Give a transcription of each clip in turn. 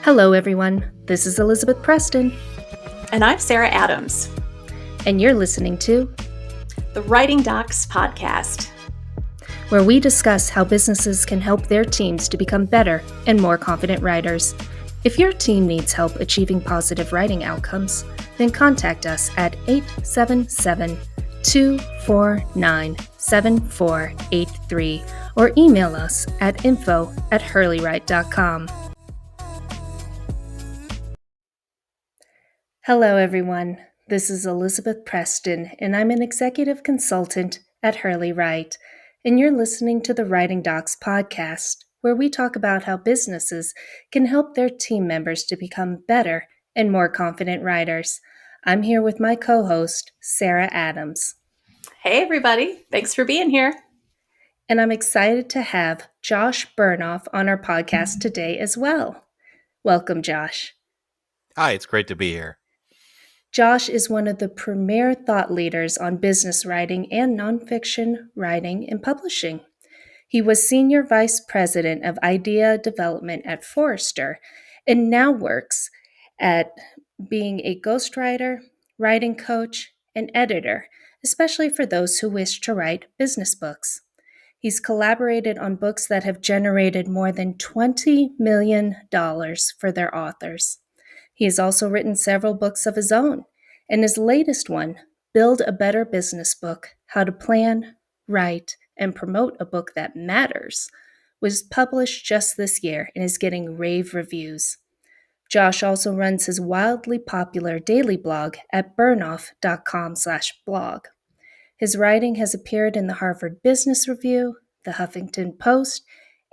Hello, everyone. This is Elizabeth Preston, And I'm Sarah Adams, and you're listening to the Writing Docs podcast, where we discuss how businesses can help their teams to become better and more confident writers. If your team needs help achieving positive writing outcomes, then contact us at 877-249-7483 or email us at info@hurleywrite.com. Hello, everyone. This is Elizabeth Preston, and I'm an executive consultant at Hurley Write, and you're listening to the Writing Docs podcast, where we talk about how businesses can help their team members to become better and more confident writers. I'm here with my co-host, Sarah Adams. Hey, everybody. Thanks for being here. And I'm excited to have Josh Bernoff on our podcast today as well. Welcome, Josh. Hi, it's great to be here. Josh is one of the premier thought leaders on business writing and nonfiction writing and publishing. He was Senior Vice President of Idea Development at Forrester and now works at being a ghostwriter, writing coach, and editor, especially for those who wish to write business books. He's collaborated on books that have generated more than $20 million for their authors. He has also written several books of his own, and his latest one, Build a Better Business Book, How to Plan, Write, and Promote a Book That Matters, was published just this year and is getting rave reviews. Josh also runs his wildly popular daily blog at bernoff.com/blog. His writing has appeared in the Harvard Business Review, the Huffington Post,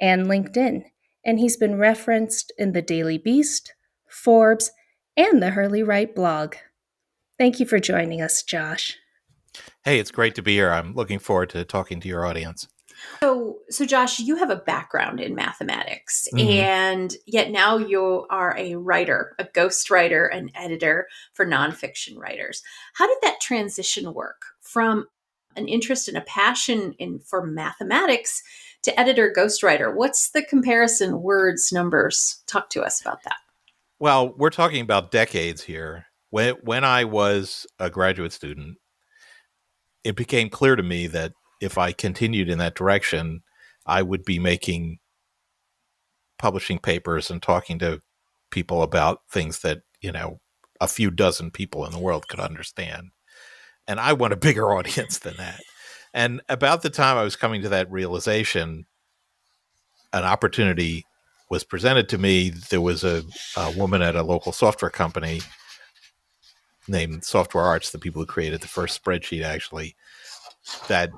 and LinkedIn, and he's been referenced in the Daily Beast, Forbes, and the Hurley Write blog. Thank you for joining us, Josh. Hey, it's great to be here. I'm looking forward to talking to your audience. So Josh, you have a background in mathematics, Mhm. and yet now you are a writer, a ghostwriter, an editor for nonfiction writers. How did that transition work from an interest and a passion for mathematics to editor, ghostwriter? What's the comparison, words, numbers? Talk to us about that. Well, we're talking about decades here. When I was a graduate student, it became clear to me that if I continued in that direction, I would be making publishing papers and talking to people about things that, a few dozen people in the world could understand. And I want a bigger audience than that. And about the time I was coming to that realization, an opportunity was presented to me. There was a woman at a local software company named Software Arts, the people who created the first spreadsheet, actually, that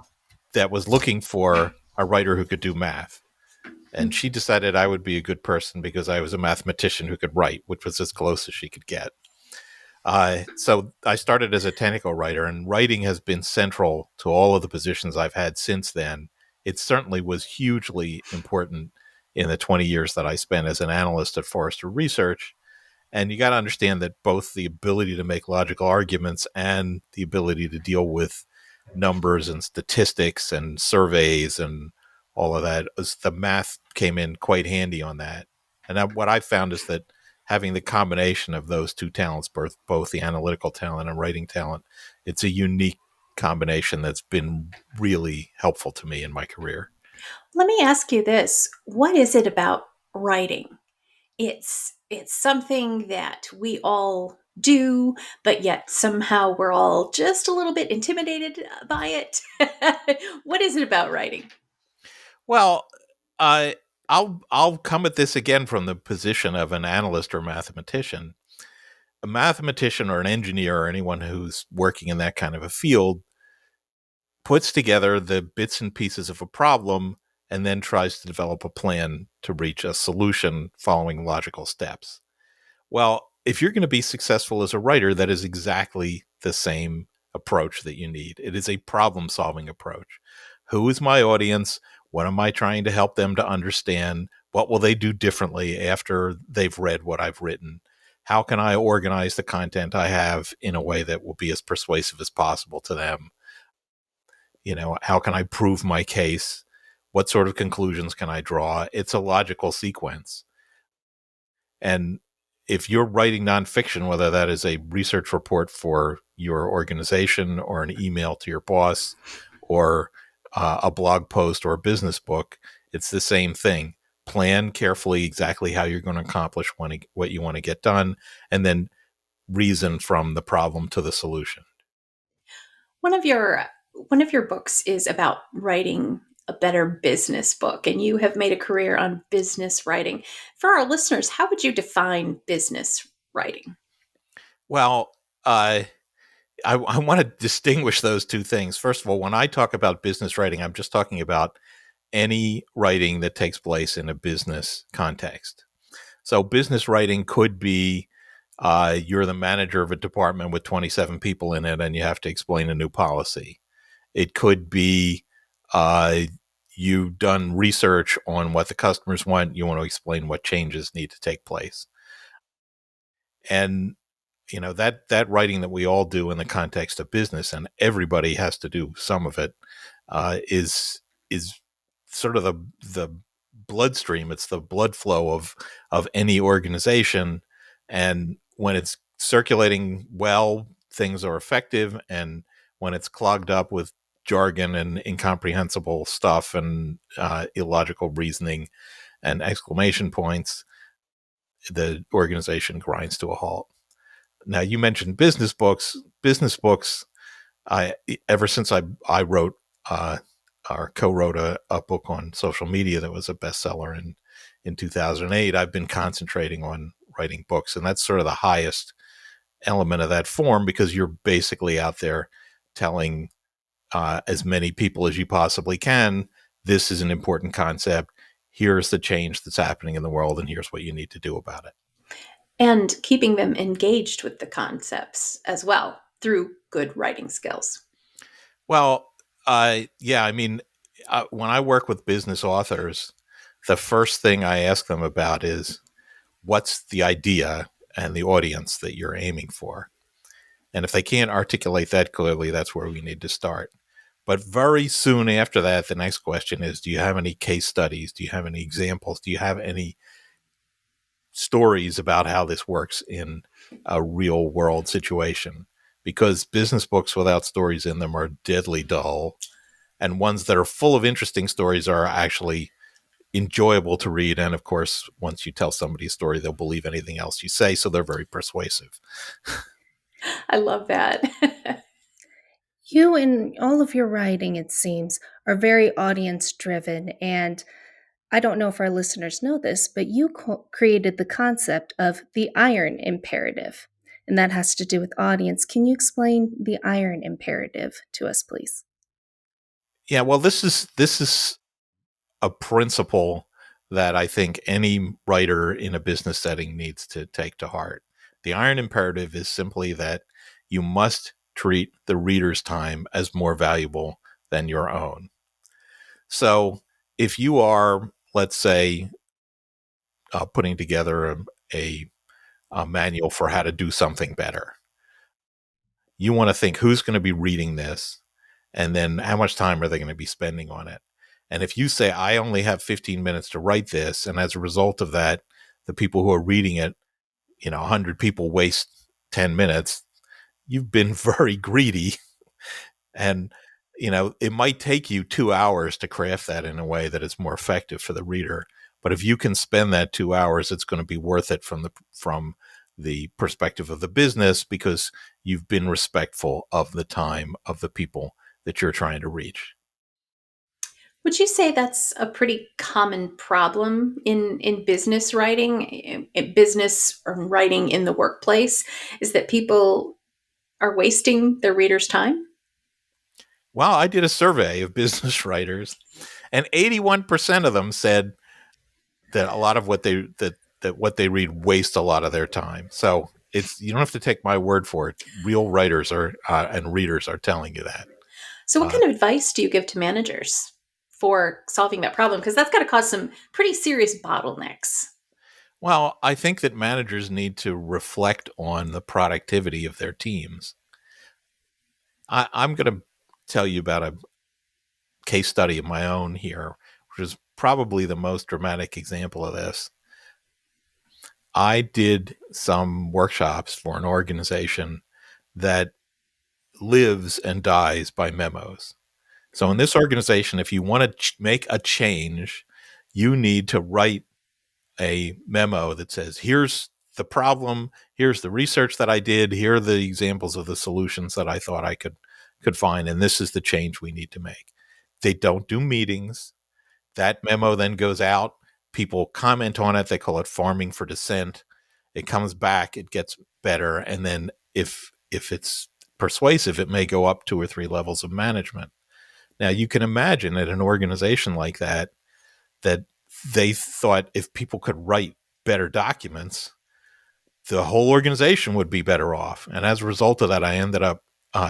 was looking for a writer who could do math. And she decided I would be a good person because I was a mathematician who could write, which was as close as she could get. So I started as a technical writer, and writing has been central to all of the positions I've had since then. It certainly was hugely important in the 20 years that I spent as an analyst at Forrester Research. And you got to understand that both the ability to make logical arguments and the ability to deal with numbers and statistics and surveys and all of that, the math came in quite handy on that. And what I found is that having the combination of those two talents, both the analytical talent and writing talent, it's a unique combination that's been really helpful to me in my career. Let me ask you this. What is it about writing? It's something that we all do, but yet somehow we're all just a little bit intimidated by it. What is it about writing? Well, I'll come at this again from the position of an analyst or mathematician. A mathematician or an engineer or anyone who's working in that kind of a field puts together the bits and pieces of a problem and then tries to develop a plan to reach a solution following logical steps. Well, if you're going to be successful as a writer, that is exactly the same approach that you need. It is a problem-solving approach. Who is my audience? What am I trying to help them to understand? What will they do differently after they've read what I've written? How can I organize the content I have in a way that will be as persuasive as possible to them? How can I prove my case? What sort of conclusions can I draw? It's a logical sequence. And if you're writing nonfiction, whether that is a research report for your organization or an email to your boss or a blog post or a business book, it's the same thing. Plan carefully exactly how you're going to accomplish what you want to get done, and then reason from the problem to the solution. One of your books is about writing a better business book, and you have made a career on business writing. For our listeners, how would you define business writing? Well, I want to distinguish those two things. First of all, when I talk about business writing, I'm just talking about any writing that takes place in a business context. So business writing could be you're the manager of a department with 27 people in it and you have to explain a new policy. It could be uh, you've done research on what the customers want. You want to explain what changes need to take place. And that writing that we all do in the context of business, and everybody has to do some of it, is sort of the bloodstream. It's the blood flow of any organization, and when it's circulating well, things are effective, and when it's clogged up with jargon and incomprehensible stuff and illogical reasoning and exclamation points, the organization grinds to a halt. Now, you mentioned business books. Business books, ever since I wrote or co-wrote a book on social media that was a bestseller in 2008, I've been concentrating on writing books, and that's sort of the highest element of that form, because you're basically out there telling as many people as you possibly can, this is an important concept. Here's the change that's happening in the world, and here's what you need to do about it. And keeping them engaged with the concepts as well through good writing skills. Well, yeah, I mean, when I work with business authors, the first thing I ask them about is what's the idea and the audience that you're aiming for. And if they can't articulate that clearly, that's where we need to start. But very soon after that, the next question is, do you have any case studies? Do you have any examples? Do you have any stories about how this works in a real world situation? Because business books without stories in them are deadly dull, and ones that are full of interesting stories are actually enjoyable to read. And of course, once you tell somebody a story, they'll believe anything else you say, so they're very persuasive. I love that. You, in all of your writing, it seems, are very audience driven. And I don't know if our listeners know this, but you created the concept of the iron imperative. And that has to do with audience. Can you explain the iron imperative to us, please? Yeah, well, this is a principle that I think any writer in a business setting needs to take to heart. The iron imperative is simply that you must treat the reader's time as more valuable than your own. So if you are, let's say, putting together a manual for how to do something better, you want to think, who's going to be reading this? And then how much time are they going to be spending on it? And if you say, I only have 15 minutes to write this, and as a result of that, the people who are reading it, 100 people waste 10 minutes, you've been very greedy. And, it might take you 2 hours to craft that in a way that is more effective for the reader. But if you can spend that 2 hours, it's going to be worth it from the perspective of the business, because you've been respectful of the time of the people that you're trying to reach. Would you say that's a pretty common problem in business writing, in business or writing in the workplace, is that people are wasting their readers' time? Well, I did a survey of business writers, and 81% of them said that a lot of what they read waste a lot of their time. So you don't have to take my word for it. Real writers and readers are telling you that. So what kind of advice do you give to managers for solving that problem? Because that's got to cause some pretty serious bottlenecks. Well, I think that managers need to reflect on the productivity of their teams. I'm going to tell you about a case study of my own here, which is probably the most dramatic example of this. I did some workshops for an organization that lives and dies by memos. So in this organization, if you want to make a change, you need to write a memo that says, here's the problem, here's the research that I did, here are the examples of the solutions that I thought I could find, and this is the change we need to make. They don't do meetings. That memo then goes out. People comment on it. They call it farming for dissent. It comes back. It gets better. And then if it's persuasive, it may go up 2 or 3 levels of management. Now, you can imagine at an organization like that they thought if people could write better documents, the whole organization would be better off. And as a result of that, I ended up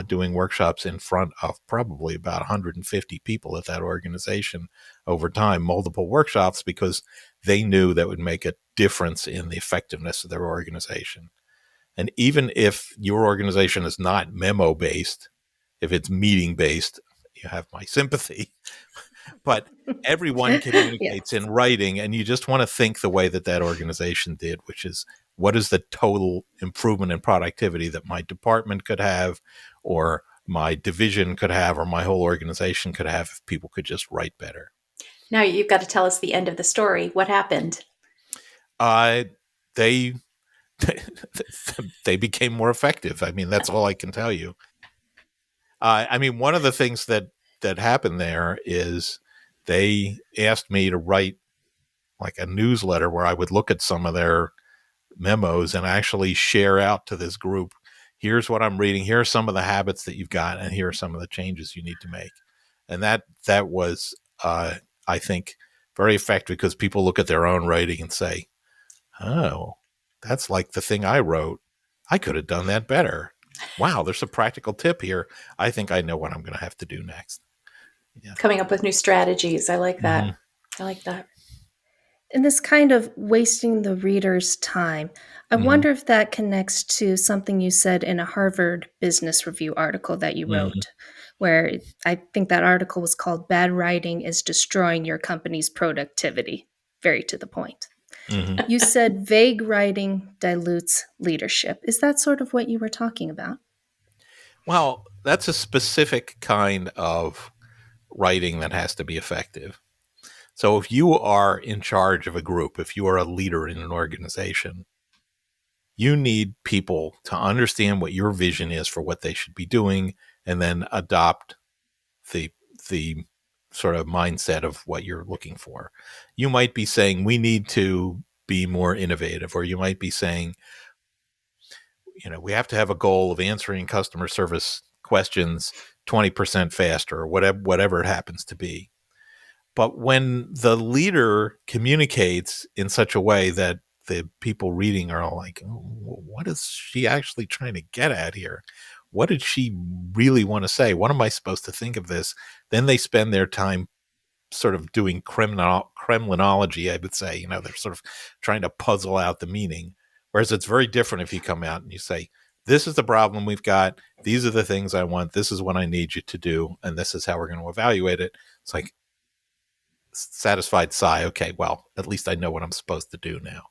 doing workshops in front of probably about 150 people at that organization over time, multiple workshops, because they knew that would make a difference in the effectiveness of their organization. And even if your organization is not memo based, if it's meeting based, you have my sympathy. But everyone communicates in writing, and you just want to think the way that organization did, which is, what is the total improvement in productivity that my department could have, or my division could have, or my whole organization could have if people could just write better? Now you've got to tell us the end of the story. What happened? They they became more effective. I mean, that's all I can tell you. I mean, one of the things that happened there is they asked me to write like a newsletter where I would look at some of their memos and actually share out to this group, here's what I'm reading, here are some of the habits that you've got, and here are some of the changes you need to make. And that was, I think, very effective, because people look at their own writing and say, oh, that's like the thing I wrote. I could have done that better. Wow, there's a practical tip here. I think I know what I'm going to have to do next. Yeah. Coming up with new strategies. I like that. Mm-hmm. I like that. And this kind of wasting the reader's time, I wonder if that connects to something you said in a Harvard Business Review article that you wrote, where I think that article was called "Bad Writing is Destroying Your Company's Productivity." Very to the point. You said vague writing dilutes leadership. Is that sort of what you were talking about? Well, that's a specific kind of writing that has to be effective. So if you are in charge of a group, if you are a leader in an organization, you need people to understand what your vision is for what they should be doing, and then adopt the sort of mindset of what you're looking for. You might be saying, we need to be more innovative, or you might be saying, we have to have a goal of answering customer service questions 20% faster, or whatever it happens to be. But when the leader communicates in such a way that the people reading are all like, oh, what is she actually trying to get at here? What did she really want to say? What am I supposed to think of this? Then they spend their time sort of doing Kremlinology, I would say. They're sort of trying to puzzle out the meaning. Whereas it's very different if you come out and you say, this is the problem we've got. These are the things I want. This is what I need you to do. And this is how we're going to evaluate it. It's like, satisfied sigh. Okay, well, at least I know what I'm supposed to do now.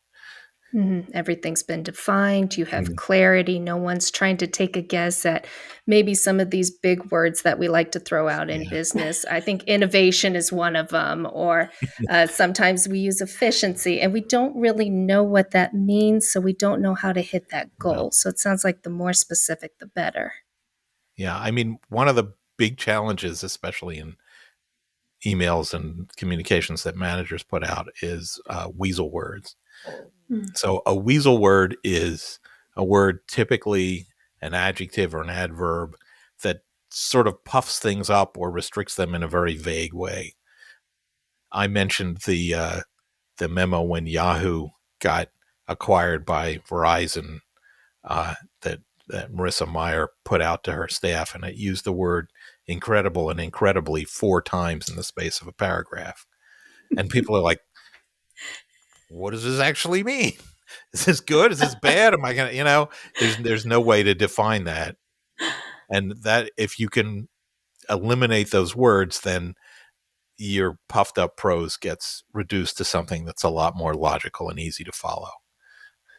Everything's been defined. You have clarity. No one's trying to take a guess at maybe some of these big words that we like to throw out in business. I think innovation is one of them, or sometimes we use efficiency, and we don't really know what that means, so we don't know how to hit that goal. No. So it sounds like the more specific, the better. Yeah, I mean, one of the big challenges, especially in emails and communications that managers put out, is weasel words. So a weasel word is a word, typically an adjective or an adverb, that sort of puffs things up or restricts them in a very vague way. I mentioned the memo when Yahoo got acquired by Verizon that Marissa Mayer put out to her staff, and it used the word incredible and incredibly 4 times in the space of a paragraph. And people are like, what does this actually mean? Is this good? Is this bad? Am I going to, there's no way to define that. And that if you can eliminate those words, then your puffed up prose gets reduced to something that's a lot more logical and easy to follow.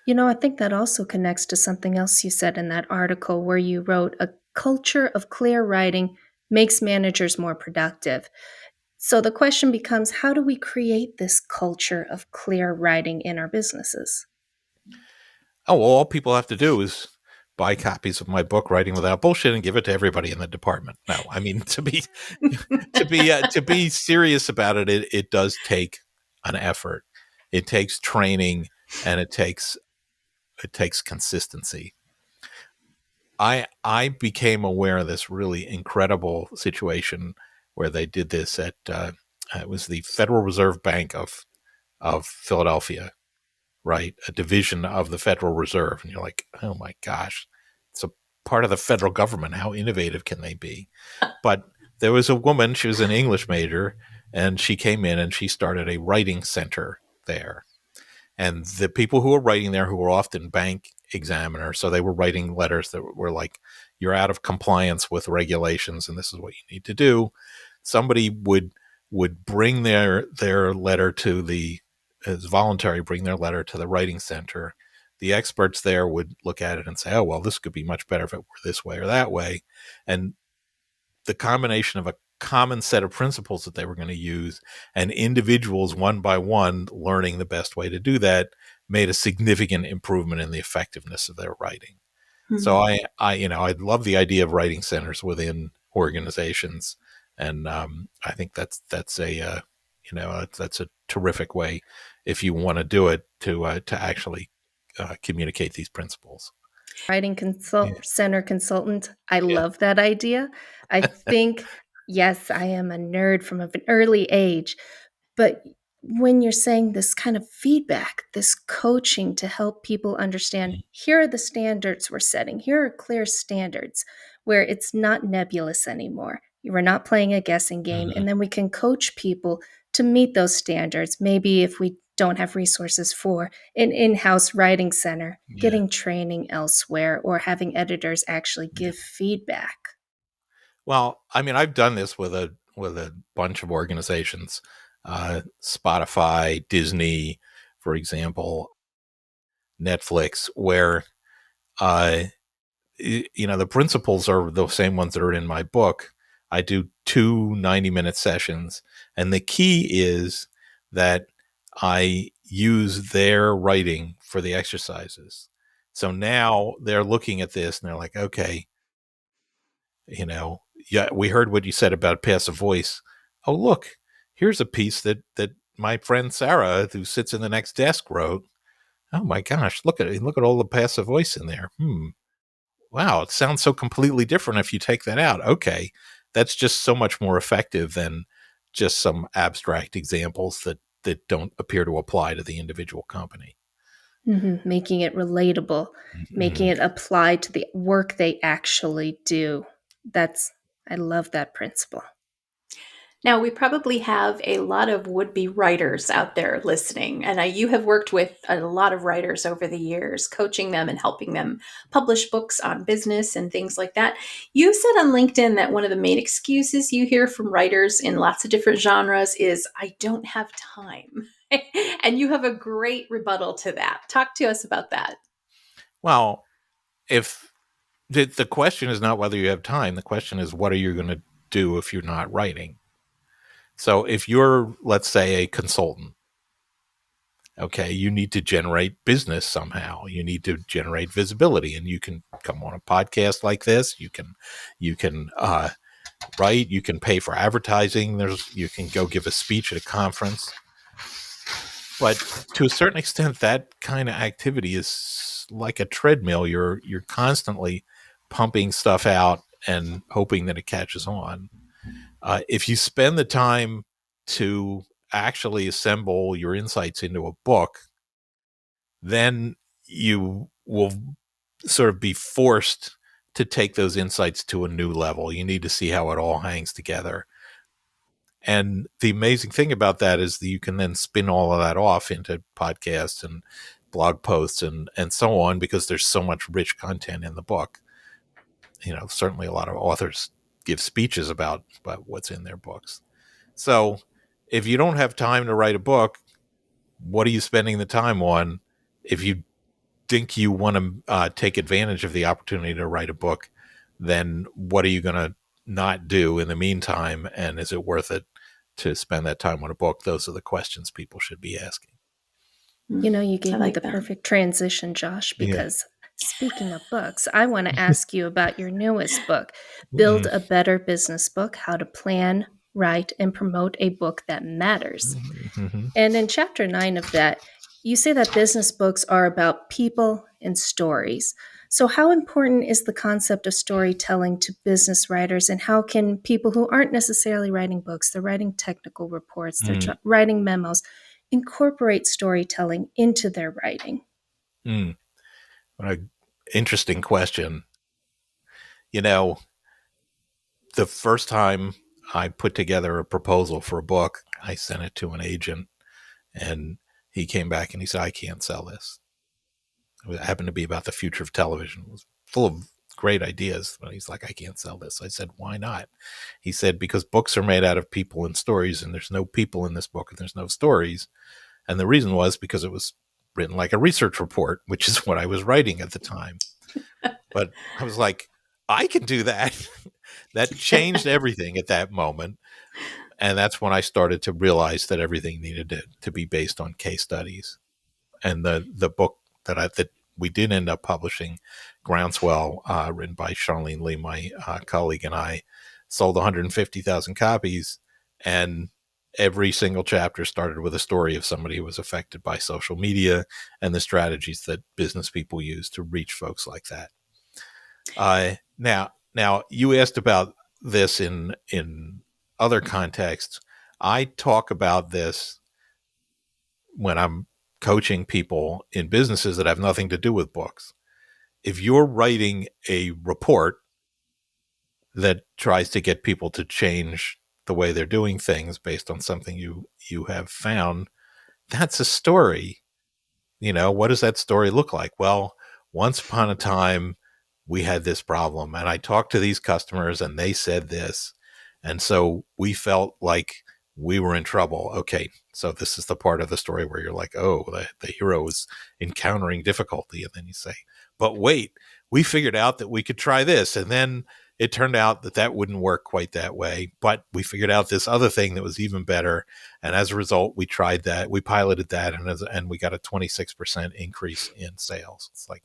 I think that also connects to something else you said in that article where you wrote a culture of clear writing makes managers more productive. So the question becomes, how do we create this culture of clear writing in our businesses? Oh, well, all people have to do is buy copies of my book, Writing Without Bullshit, and give it to everybody in the department. No, I mean, to be serious about it, it does take an effort. It takes training, and it takes consistency. I became aware of this really incredible situation where they did this at it was the Federal Reserve Bank of Philadelphia, right? A division of the Federal Reserve, and you're like, oh my gosh, it's a part of the federal government. How innovative can they be? But there was a woman; she was an English major, and she came in and she started a writing center there. And the people who were writing there, who were often bank examiners, so they were writing letters that were like, "You're out of compliance with regulations, and this is what you need to do." Somebody would bring their letter to the as voluntary, bring their letter to the writing center. The experts there would look at it and say, "Oh, well, this could be much better if it were this way or that way," and the combination of a common set of principles that they were going to use and individuals one by one learning the best way to do that made a significant improvement in the effectiveness of their writing. So Mhm. I love the idea of writing centers within organizations, and I think that's that's a terrific way if you want to do it to actually communicate these principles. Writing Yeah. center consultant. I Yeah. love that idea. I think, yes, I am a nerd from an early age, but when you're saying this kind of feedback, this coaching to help people understand, here are the standards we're setting, here are clear standards where it's not nebulous anymore. We're not playing a guessing game. Mhm. And then we can coach people to meet those standards. Maybe if we don't have resources for an in house writing center, Yeah. getting training elsewhere, or having editors actually Yeah. give feedback. Well, I mean, I've done this with a bunch of organizations, Spotify, Disney, for example, Netflix, where uh, the principles are the same ones that are in my book. I do two 90-minute sessions, and the key is that I use their writing for the exercises. So now they're looking at this and they're like, okay, yeah, we heard what you said about passive voice. Oh, look, here's a piece that my friend Sarah, who sits in the next desk, wrote. Oh my gosh, look at all the passive voice in there. Wow, it sounds so completely different if you take that out. Okay, that's just so much more effective than just some abstract examples that don't appear to apply to the individual company. Making it relatable, making Mhm. it apply to the work they actually do. That's I love that principle. Now, we probably have a lot of would be writers out there listening. And you have worked with a lot of writers over the years, coaching them and helping them publish books on business and things like that. You said on LinkedIn that one of the main excuses you hear from writers in lots of different genres is, I don't have time. And you have a great rebuttal to that. Talk to us about that. Well, if the question is not whether you have time, the question is what are you going to do if you're not writing? So if you're, let's say, a consultant, okay, you need to generate business somehow. You need to generate visibility, and you can come on a podcast like this. You can write. You can pay for advertising. You can go give a speech at a conference. But to a certain extent, that kind of activity is like a treadmill. You're constantly pumping stuff out and hoping that it catches on. If you spend the time to actually assemble your insights into a book, then you will sort of be forced to take those insights to a new level. You need to see how it all hangs together. And the amazing thing about that is that you can then spin all of that off into podcasts and blog posts and so on, because there's so much rich content in the book. Certainly a lot of authors give speeches about what's in their books. So if you don't have time to write a book, what are you spending the time on if you think you want to take advantage of the opportunity to write a book, then what are you going to not do in the meantime? And is it worth it to spend that time on a book? Those are the questions people should be asking. You know, you I gave me like the that. perfect transition, Josh, Yeah. because speaking of books, I want to ask you about your newest book, Build Mhm. a Better Business Book: How to Plan, Write, and Promote a Book That Matters. Mhm. And in chapter 9 of that, you say that business books are about people and stories. So, how important is the concept of storytelling to business writers, and how can people who aren't necessarily writing books, they're writing technical reports, Mm. writing memos, incorporate storytelling into their writing? Mm. What an interesting question. You know, the first time I put together a proposal for a book, I sent it to an agent, and he came back and he said, I can't sell this. It happened to be about the future of television. It was full of great ideas, but he's like, I can't sell this. I said, why not? He said, because books are made out of people and stories, and there's no people in this book, and there's no stories. And the reason was because it was written like a research report, which is what I was writing at the time. But I was like, I can do that. That changed everything at that moment. And that's when I started to realize that everything needed to be based on case studies. And the book that we did end up publishing, Groundswell, written by Charlene Lee, my colleague, and I, sold 150,000 copies. And every single chapter started with a story of somebody who was affected by social media and the strategies that business people use to reach folks like that. Now you asked about this in other contexts. I talk about this when I'm coaching people in businesses that have nothing to do with books. If you're writing a report that tries to get people to change the way they're doing things based on something you have found, that's a story. You know, what does that story look like? Well, once upon a time, we had this problem, and I talked to these customers, and they said this. And so we felt like we were in trouble. Okay, so this is the part of the story where you're like, oh, the hero is encountering difficulty. And then you say, but wait, we figured out that we could try this. And then it turned out that that wouldn't work quite that way. But we figured out this other thing that was even better. And as a result, we tried that, we piloted that, and we got a 26% increase in sales. It's like,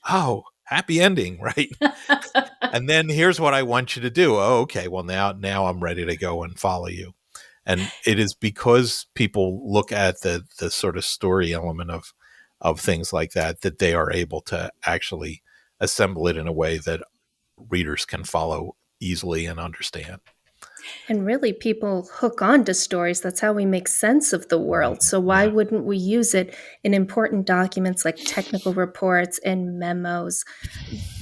oh, happy ending, right? And then here's what I want you to do. Oh, okay. Well, now I'm ready to go and follow you. And it is because people look at the sort of story element of things like that they are able to actually assemble it in a way that readers can follow easily and understand. And really, people hook on to stories. That's how we make sense of the world. So, why Yeah. wouldn't we use it in important documents like technical reports and memos?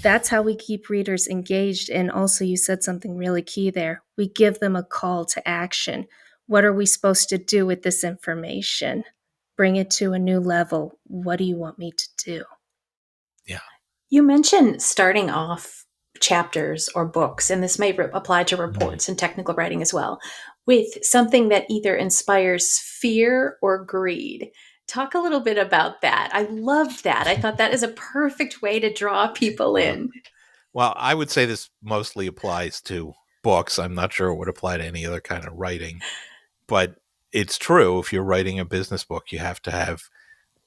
That's how we keep readers engaged. And also, you said something really key there. We give them a call to action. What are we supposed to do with this information? Bring it to a new level. What do you want me to do? Yeah. You mentioned starting off chapters or books, and this may apply to Mhm. reports and technical writing as well, with something that either inspires fear or greed. Talk a little bit about that. I loved that. I thought that is a perfect way to draw people Uh, in. well, I would say this mostly applies to books. I'm not sure it would apply to any other kind of writing, but it's true. If you're writing a business book, you have to have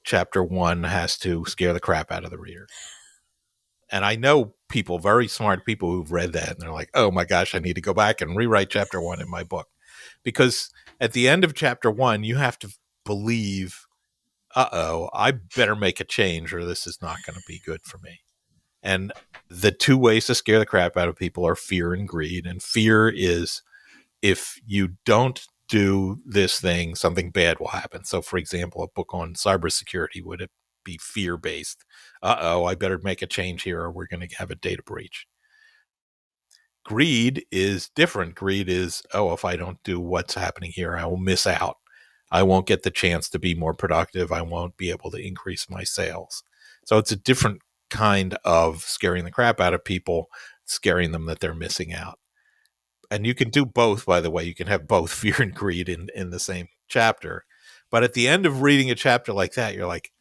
chapter one has to scare the crap out of the reader. And I know people, very smart people who've read that, and they're like, oh my gosh, I need to go back and rewrite chapter one in my book. Because at the end of chapter one, you have to believe, I better make a change or this is not going to be good for me. And the two ways to scare the crap out of people are fear and greed. And fear is, if you don't do this thing, something bad will happen. So, for example, a book on cybersecurity, would it be fear based? I better make a change here or we're going to have a data breach. Greed is different. Greed is, if I don't do what's happening here, I will miss out. I won't get the chance to be more productive. I won't be able to increase my sales. So it's a different kind of scaring the crap out of people, scaring them that they're missing out. And you can do both, by the way. You can have both fear and greed in the same chapter. But at the end of reading a chapter like that, you're like,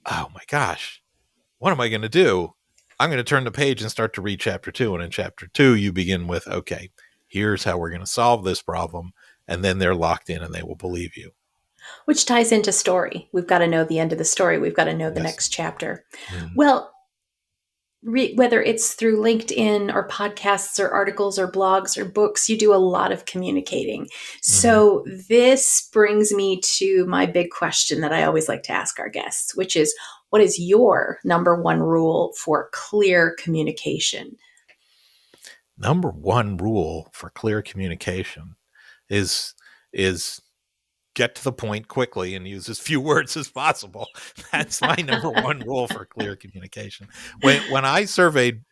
oh my gosh, what am I going to do? I'm going to turn the page and start to read chapter 2. And in chapter 2, you begin with, okay, here's how we're going to solve this problem. And then they're locked in and they will believe you. Which ties into story. We've got to know the end of the story. We've got to know the Yes. next chapter. Mm. Well, whether it's through LinkedIn or podcasts or articles or blogs or books, you do a lot of communicating. So this brings me to my big question that I always like to ask our guests, which is, what is your number one rule for clear communication? Number one rule for clear communication is get to the point quickly and use as few words as possible. That's my number one rule for clear communication. When I surveyed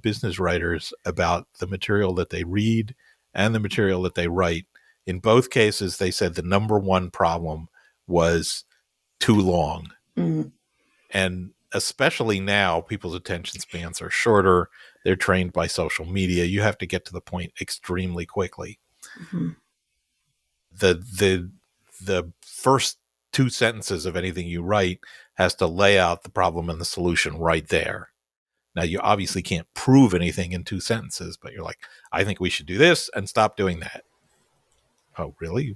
business writers about the material that they read and the material that they write, in both cases, they said the number one problem was too long. Mm. And especially now, people's attention spans are shorter. They're trained by social media. You have to get to the point extremely quickly. Mm-hmm. The first two sentences of anything you write has to lay out the problem and the solution right there. Now, you obviously can't prove anything in two sentences, but you're like, I think we should do this and stop doing that. Oh, really?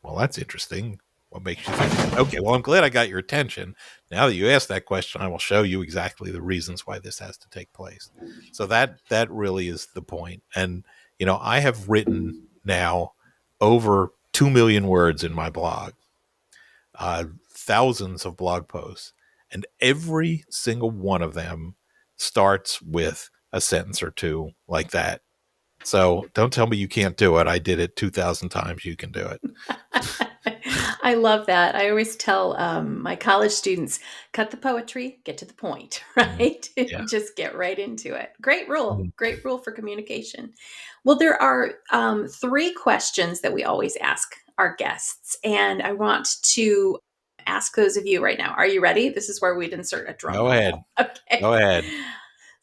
Well, that's interesting. What makes you think that? Okay, well, I'm glad I got your attention. Now that you asked that question, I will show you exactly the reasons why this has to take place. So that really is the point. And, I have written now over 2 million words in my blog, thousands of blog posts, and every single one of them starts with a sentence or two like that. So don't tell me you can't do it. I did it 2,000 times. You can do it. I love that. I always tell my college students, cut the poetry, get to the point, right? Yeah. Just get right into it. Great rule. Great rule for communication. Well, there are 3 questions that we always ask our guests, and I want to ask those of you right now. Are you ready? This is where we'd insert a drum Go roll. ahead. Okay. Go ahead.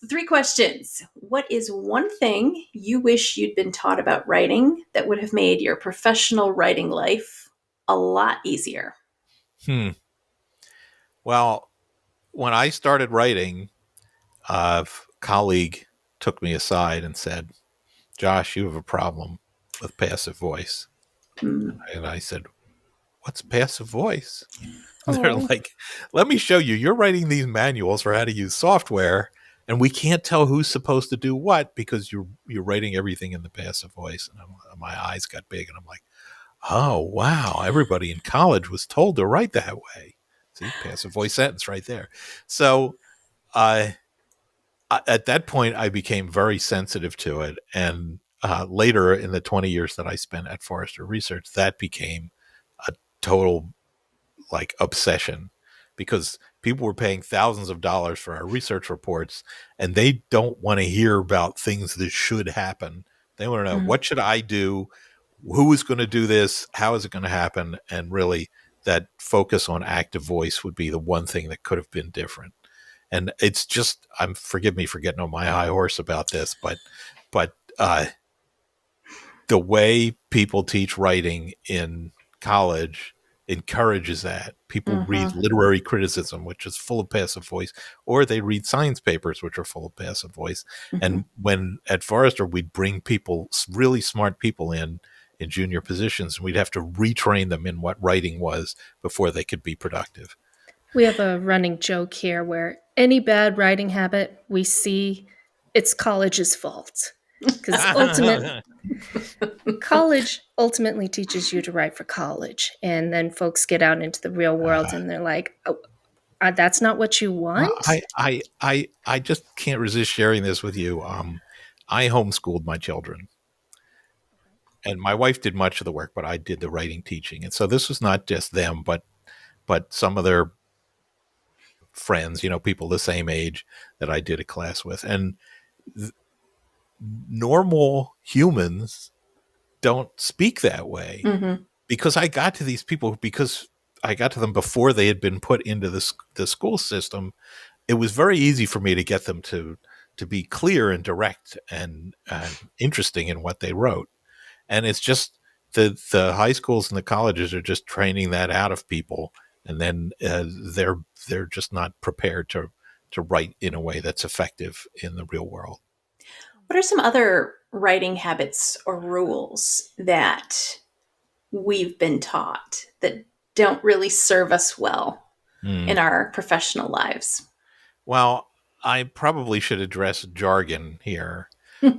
3 questions. What is one thing you wish you'd been taught about writing that would have made your professional writing life a lot easier? Well, when I started writing, a colleague took me aside and said, Josh, you have a problem with passive voice. Mm. And I said, what's passive voice? They're like, let me show you. You're writing these manuals for how to use software, and we can't tell who's supposed to do what because you're writing everything in the passive voice. And my eyes got big, and I'm like, oh, wow. Everybody in college was told to write that way. See, passive voice sentence right there. So at that point, I became very sensitive to it. And later in the 20 years that I spent at Forrester Research, that became a total obsession, because people were paying thousands of dollars for our research reports, and they don't want to hear about things that should happen. They want to know, what should I do? Who is going to do this? How is it going to happen? And really, that focus on active voice would be the one thing that could have been different. And it's just, forgive me for getting on my high horse about this, but the way people teach writing in college encourages that. People read literary criticism, which is full of passive voice, or they read science papers, which are full of passive voice. And when at Forrester, we'd bring people, really smart people in junior positions, and we'd have to retrain them in what writing was before they could be productive. We have a running joke here where any bad writing habit we see, it's college's fault. Because college ultimately teaches you to write for college. And then folks get out into the real world and they're like, oh, that's not what you want? I just can't resist sharing this with you. I homeschooled my children. And my wife did much of the work, but I did the writing teaching. And so this was not just them, but some of their friends, people the same age that I did a class with. And normal humans don't speak that way, because I got to these people, because I got to them before they had been put into the school system. It was very easy for me to get them to be clear and direct and interesting in what they wrote. And it's just the high schools and the colleges are just training that out of people. and then they're just not prepared to write in a way that's effective in the real world. What are some other writing habits or rules that we've been taught that don't really serve us well in our professional lives? Well, I probably should address jargon here,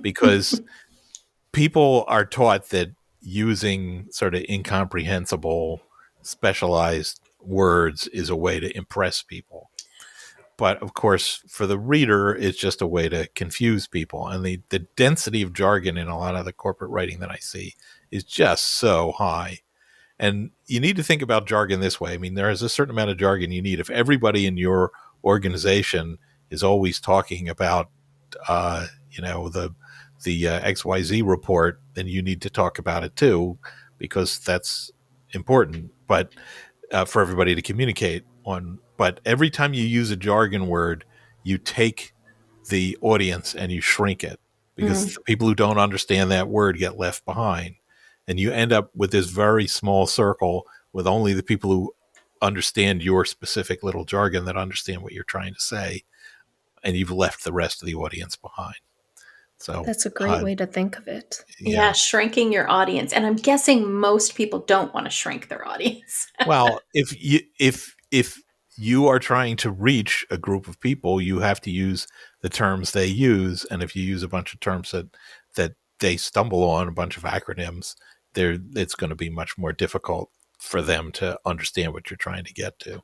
because people are taught that using sort of incomprehensible, specialized words is a way to impress people. But of course, for the reader, it's just a way to confuse people. And the density of jargon in a lot of the corporate writing that I see is just so high. And you need to think about jargon this way. I mean, there is a certain amount of jargon you need. If everybody in your organization is always talking about, the XYZ report, then you need to talk about it too, because that's important. But for everybody to communicate on. But every time you use a jargon word, you take the audience and you shrink it, because the people who don't understand that word get left behind. And you end up with this very small circle with only the people who understand your specific little jargon, that understand what you're trying to say. And you've left the rest of the audience behind. So That's a great way to think of it. Yeah, shrinking your audience. And I'm guessing most people don't want to shrink their audience. Well, if you are trying to reach a group of people, you have to use the terms they use. And if you use a bunch of terms that they stumble on, a bunch of acronyms, it's going to be much more difficult for them to understand what you're trying to get to.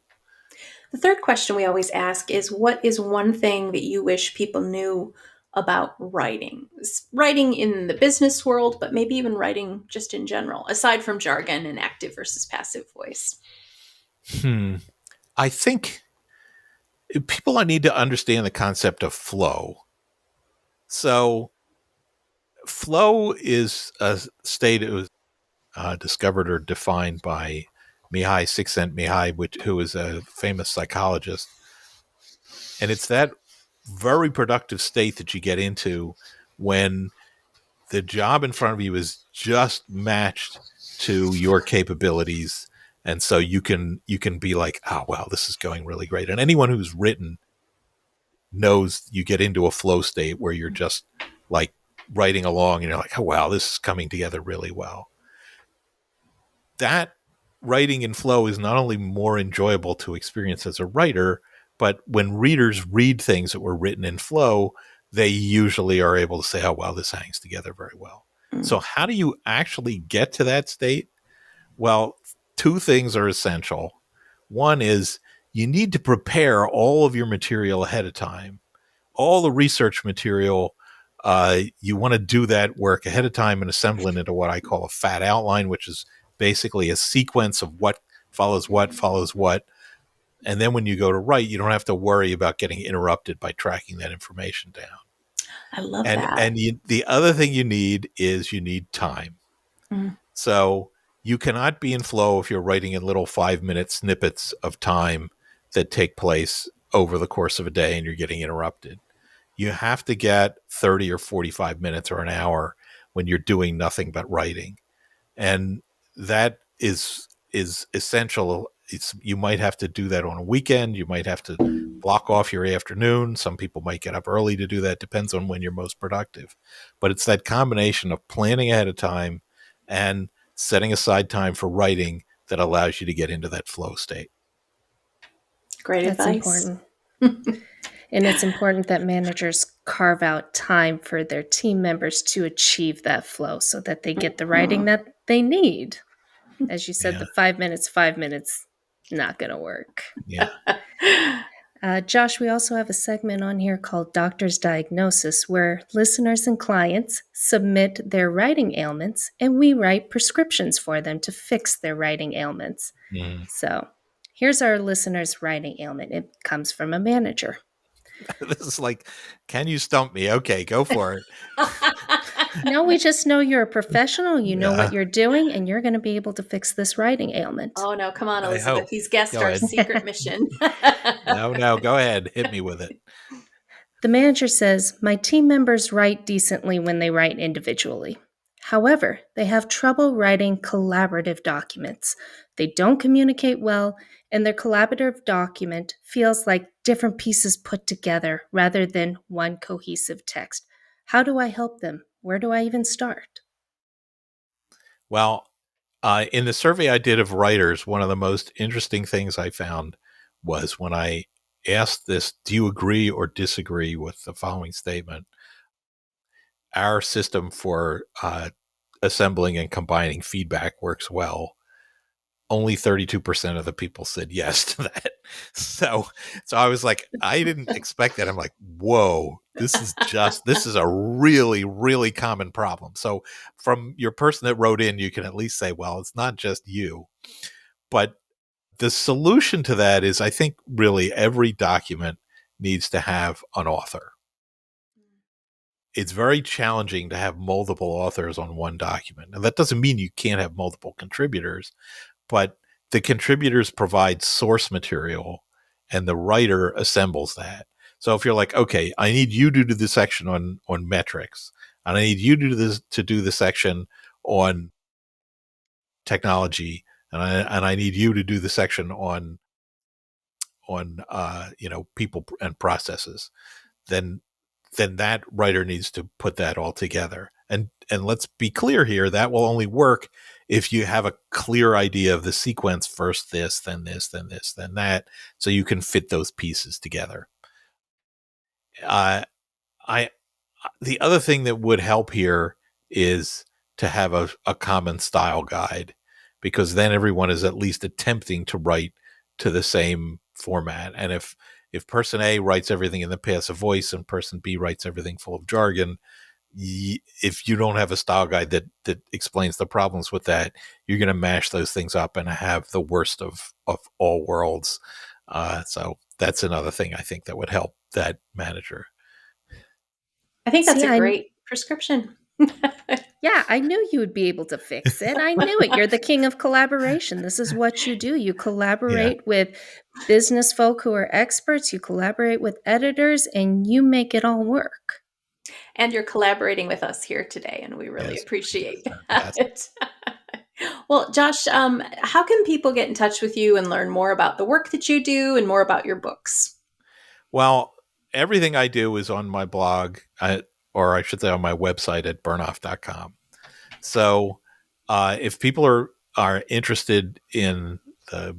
The third question we always ask is, what is one thing that you wish people knew about writing? Writing in the business world, but maybe even writing just in general, aside from jargon and active versus passive voice. I think people need to understand the concept of flow. So flow is a state that was discovered or defined by Mihai Csikszentmihalyi, who is a famous psychologist. And it's that very productive state that you get into when the job in front of you is just matched to your capabilities. And so you can be like, oh, wow, this is going really great. And anyone who's written knows you get into a flow state where you're just like writing along and you're like, oh, wow, this is coming together really well. That writing in flow is not only more enjoyable to experience as a writer, but when readers read things that were written in flow, they usually are able to say, oh, wow, this hangs together very well. So how do you actually get to that state? Well, two things are essential. One is you need to prepare all of your material ahead of time. All the research material, you want to do that work ahead of time and assemble it into what I call a fat outline, which is basically a sequence of what follows what. And then when you go to write, you don't have to worry about getting interrupted by tracking that information down. I love that. And the other thing you need time. So you cannot be in flow if you're writing in little 5-minute snippets of time that take place over the course of a day and you're getting interrupted. You have to get 30 or 45 minutes or an hour when you're doing nothing but writing. And that is essential. You might have to do that on a weekend. You might have to block off your afternoon. Some people might get up early to do that. Depends on when you're most productive. But it's that combination of planning ahead of time and setting aside time for writing that allows you to get into that flow state. Great That's advice. important. And it's important that managers carve out time for their team members to achieve that flow so that they get the writing that they need. As you said, the 5 minutes, not going to work. Yeah. Josh, we also have a segment on here called Doctor's Diagnosis, where listeners and clients submit their writing ailments, and we write prescriptions for them to fix their writing ailments. So here's our listener's writing ailment. It comes from a manager. This is like, can you stump me? Okay, go for it. No, we just know you're a professional, you know what you're doing, and you're going to be able to fix this writing ailment. Oh, no, come on, I Elizabeth. hope. He's guessed Go our ahead. secret mission. No, go ahead. Hit me with it. The manager says, my team members write decently when they write individually. However, they have trouble writing collaborative documents. They don't communicate well, and their collaborative document feels like different pieces put together rather than one cohesive text. How do I help them? Where do I even start? Well, in the survey I did of writers, one of the most interesting things I found was when I asked this, do you agree or disagree with the following statement? Our system for assembling and combining feedback works well. Only 32% of the people said yes to that. So I was like, I didn't expect that. I'm like, whoa, this is a really, really common problem. So from your person that wrote in, you can at least say, well, it's not just you. But the solution to that is, I think really every document needs to have an author. It's very challenging to have multiple authors on one document. And that doesn't mean you can't have multiple contributors, but the contributors provide source material and the writer assembles that. So if you're like, okay, I need you to do the section on metrics, and I need you to do the section on technology, and I need you to do the section on people and processes, then that writer needs to put that all together. And let's be clear here, that will only work if you have a clear idea of the sequence, first this, then this, then this, then that, so you can fit those pieces together. The other thing that would help here is to have a common style guide, because then everyone is at least attempting to write to the same format. And if person A writes everything in the passive voice and person B writes everything full of jargon, if you don't have a style guide that explains the problems with that, you're going to mash those things up and have the worst of all worlds. So that's another thing I think that would help that manager. I think that's a great prescription. Yeah, I knew you would be able to fix it. I knew it. You're the king of collaboration. This is what you do. You collaborate with business folk who are experts. You collaborate with editors, and you make it all work. And you're collaborating with us here today, and we really appreciate that. Well, Josh, how can people get in touch with you and learn more about the work that you do and more about your books? Well, everything I do is on my blog, or I should say on my website at bernoff.com. So if people are interested in the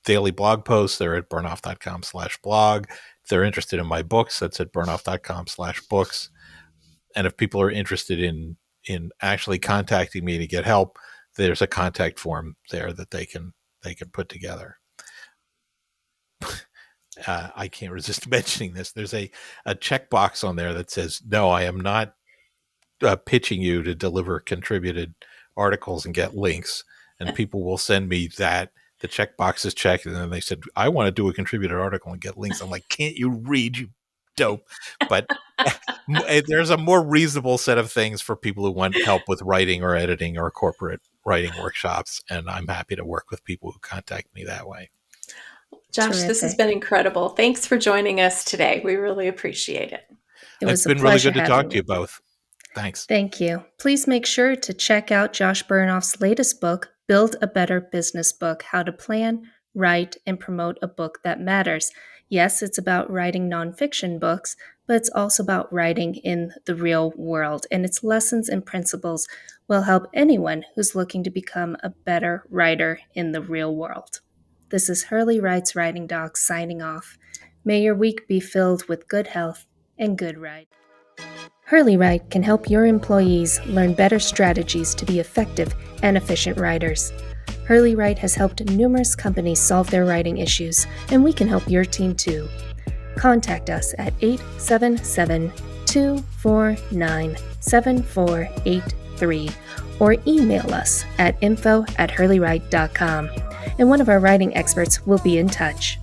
daily blog posts, they're at bernoff.com/blog. If they're interested in my books, that's at bernoff.com/books. And if people are interested in actually contacting me to get help, there's a contact form there that they can put together. I can't resist mentioning this. There's a checkbox on there that says, no, I am not pitching you to deliver contributed articles and get links. And people will send me that. The checkbox is checked. And then they said, I want to do a contributed article and get links. I'm like, can't you read, you dope? But there's a more reasonable set of things for people who want help with writing or editing or corporate writing workshops. And I'm happy to work with people who contact me that way. Josh, this has been incredible. Thanks for joining us today. We really appreciate it. It's been really good to talk to you both. Thanks. Thank you. Please make sure to check out Josh Bernoff's latest book, Build a Better Business Book: How to Plan, Write, and Promote a Book That Matters. Yes, it's about writing nonfiction books, but it's also about writing in the real world, and its lessons and principles will help anyone who's looking to become a better writer in the real world. This is Hurley Writes Writing Docs signing off. May your week be filled with good health and good writing. Hurley Write can help your employees learn better strategies to be effective and efficient writers. Hurley Write has helped numerous companies solve their writing issues, and we can help your team too. Contact us at 877-249-7483 or email us at info@hurleywrite.com, and one of our writing experts will be in touch.